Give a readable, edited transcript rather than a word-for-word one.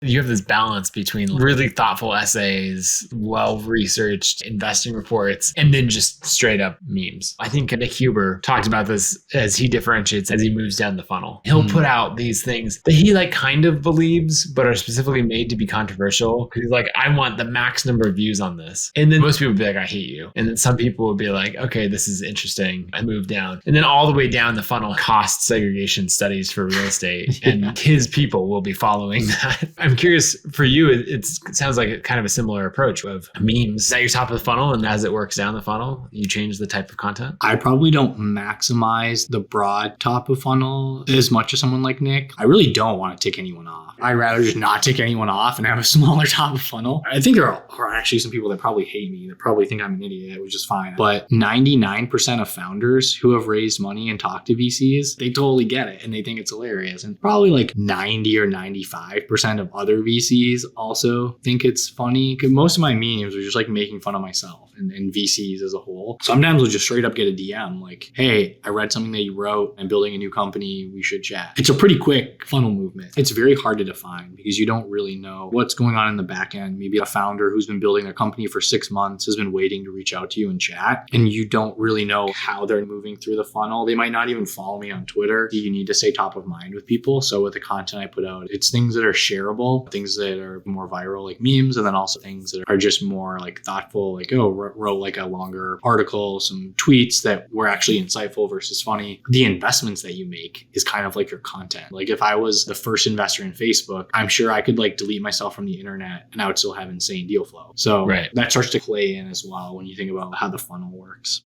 You have this balance between really thoughtful essays, well-researched investing reports, and then just straight up memes. I think Nick Huber talked about this as he differentiates as he moves down the funnel. He'll put out these things that he kind of believes, but are specifically made to be controversial. Because he's like, I want the max number of views on this. And then most people would be like, I hate you. And then some people would be like, okay, this is interesting. I move down. And then all the way down the funnel, cost segregation studies for real estate. And his people will be following that. I'm curious for you, it sounds like kind of a similar approach of memes at your top of the funnel. And as it works down the funnel, you change the type of content. I probably don't maximize the broad top of funnel as much as someone like Nick. I really don't want to tick anyone off. I'd rather just not tick anyone off and have a smaller top of funnel. I think there are actually some people that probably hate me, that probably think I'm an idiot, which is fine. But 99% of founders who have raised money and talked to VCs, they totally get it and they think it's hilarious. And probably 90 or 95% of other VCs also think it's funny. Because most of my memes are just making fun of myself and VCs as a whole. Sometimes I'll just straight up get a DM like, hey, I read something that you wrote. I'm building a new company. We should chat. It's a pretty quick funnel movement. It's very hard to define because you don't really know what's going on in the back end. Maybe a founder who's been building their company for 6 months has been waiting to reach out to you and chat, and you don't really know how they're moving through the funnel. They might not even follow me on Twitter. You need to stay top of mind with people. So with the content I put out, it's things that are shareable, things that are more viral like memes, and then also things that are just more thoughtful, wrote a longer article, some tweets that were actually insightful versus funny. The investments that you make is kind of your content. If I was the first investor in Facebook, I'm sure I could delete myself from the internet and I would still have insane deal flow. So that starts to play in as well when you think about how the funnel works.